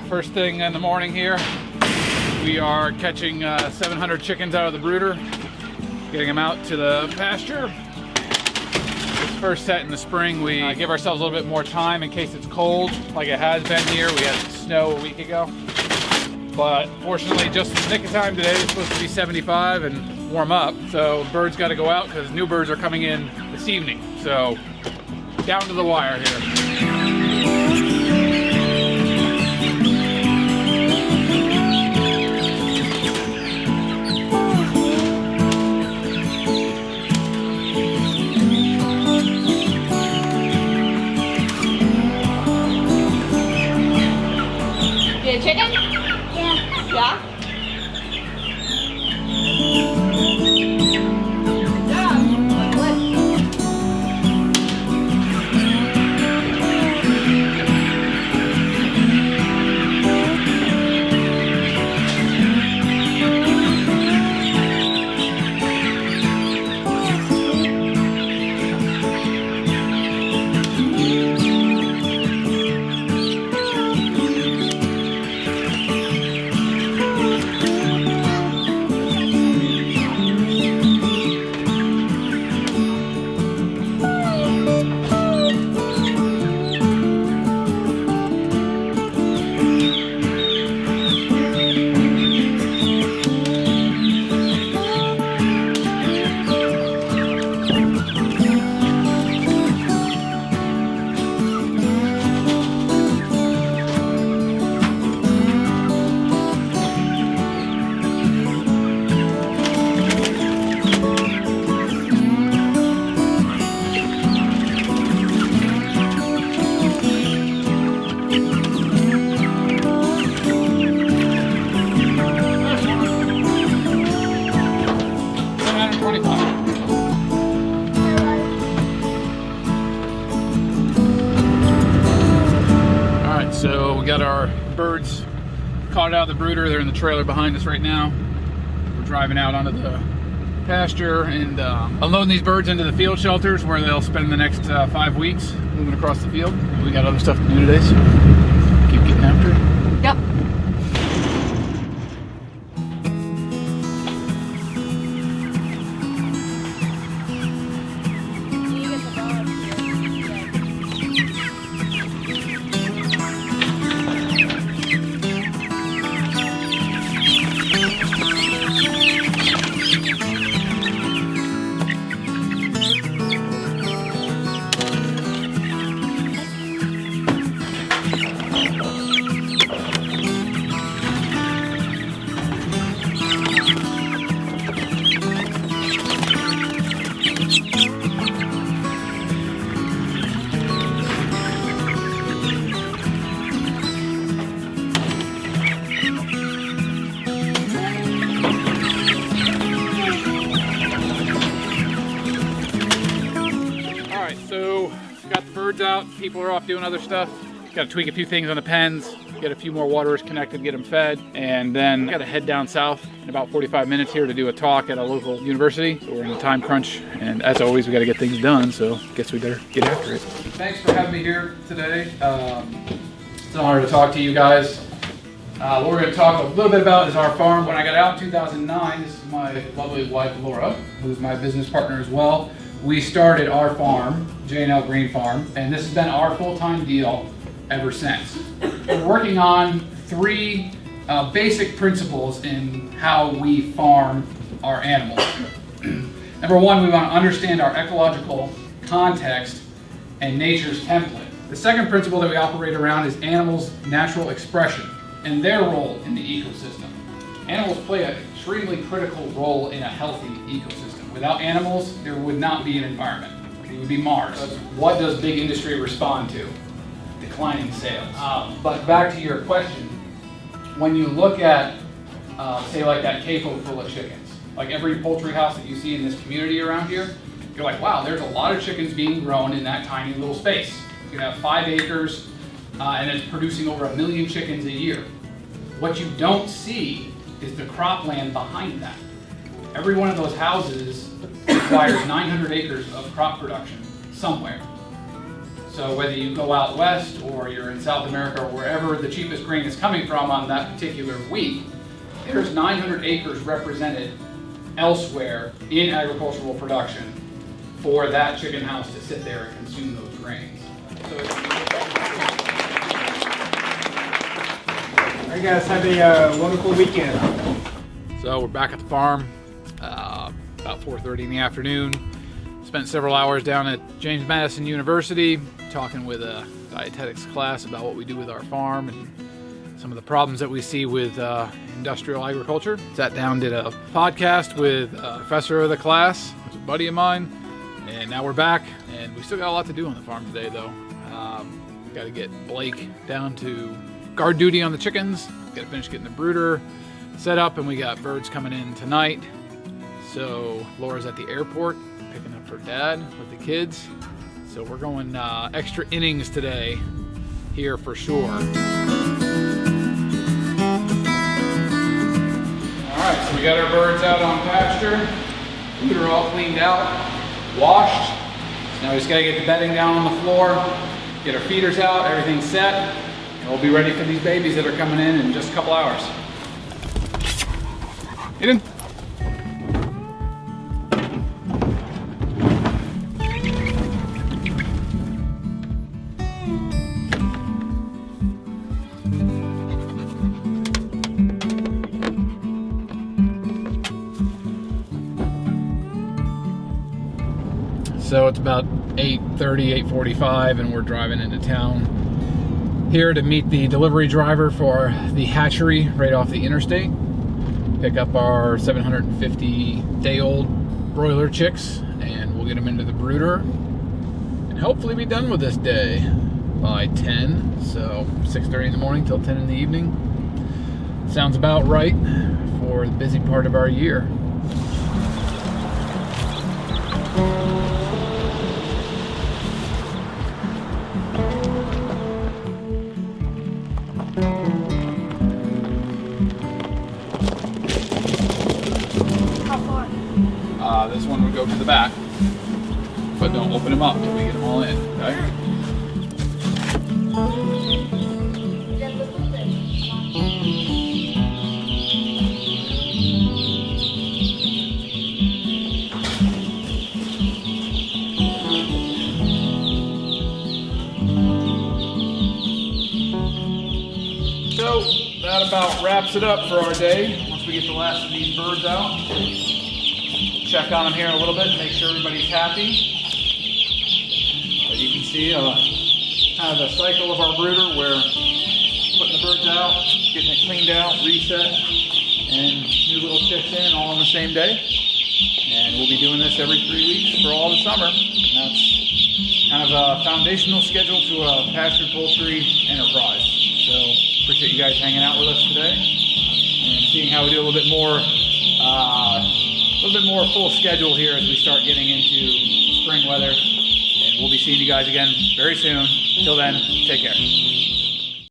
First thing in the morning here, we are catching 700 chickens out of the brooder, getting them out to the pasture. This first set in the spring, we give ourselves a little bit more time in case it's cold, like it has been here. We had snow a week ago. But fortunately, just in the nick of time today, it's supposed to be 75 and warm up. So birds got to go out because new birds are coming in this evening. So down to the wire here. Chicken? Yeah. Yeah? So we got our birds caught out of the brooder. They're in the trailer behind us right now. We're driving out onto the pasture and unloading these birds into the field shelters where they'll spend the next 5 weeks moving across the field. We got other stuff to do today, so keep getting after it. Yep. So got the birds out, people are off doing other stuff. Got to tweak a few things on the pens, get a few more waterers connected, get them fed, and then got to head down south in about 45 minutes here to do a talk at a local university. So we're in a time crunch, and as always, we got to get things done, so I guess we better get after it. Thanks for having me here today. It's an honor to talk to you guys. What we're going to talk a little bit about is our farm. When I got out in 2009, this is my lovely wife, Laura, who's my business partner as well. We started our farm, J&L Green Farm, and this has been our full-time deal ever since. We're working on three basic principles in how we farm our animals. Number one, we want to understand our ecological context and nature's template. The second principle that we operate around is animals' natural expression and their role in the ecosystem. Animals play an extremely critical role in a healthy ecosystem. Without animals, there would not be an environment. It would be Mars. What does big industry respond to? Declining sales. But back to your question, when you look at, say like that CAFO full of chickens, like every poultry house that you see in this community around here, you're like, wow, there's a lot of chickens being grown in that tiny little space. You have 5 acres, and it's producing over 1 million chickens a year. What you don't see is the cropland behind that. Every one of those houses requires 900 acres of crop production somewhere. So whether you go out west or you're in South America or wherever the cheapest grain is coming from on that particular week, there's 900 acres represented elsewhere in agricultural production for that chicken house to sit there and consume those grains. So All right, guys, have a wonderful weekend. So we're back at the farm, about 4:30 in the afternoon. Spent several hours down at James Madison University talking with a dietetics class about what we do with our farm and some of the problems that we see with industrial agriculture. Sat down, did a podcast with a professor of the class, who's a buddy of mine, and now we're back, and we still got a lot to do on the farm today though. Got to get Blake down to guard duty on the chickens, got to finish getting the brooder set up, and we got birds coming in tonight. So Laura's at the airport picking up her dad with the kids. So we're going extra innings today here for sure. All right, so we got our birds out on pasture. They're all cleaned out, washed. Now we just gotta get the bedding down on the floor, get our feeders out, everything's set, and we'll be ready for these babies that are coming in just a couple hours. Eden. So it's about 8:30, 8:45, and we're driving into town here to meet the delivery driver for the hatchery right off the interstate. Pick up our 750-day-old broiler chicks, and we'll get them into the brooder and hopefully be done with this day by 10. So 6:30 in the morning till 10 in the evening. Sounds about right for the busy part of our year. This one would go to the back, but don't open them up until we get them all in, okay? So that about wraps it up for our day. Once we get the last of these birds out, check on them here in a little bit and make sure everybody's happy. As you can see, kind of the cycle of our brooder where putting the birds out, getting it cleaned out, reset, and new little chicks in all on the same day. And we'll be doing this every 3 weeks for all the summer. And that's kind of a foundational schedule to a pasture poultry enterprise. So appreciate you guys hanging out with us today and seeing how we do a little bit more full schedule here as we start getting into spring weather, and we'll be seeing you guys again very soon. Till then, take care.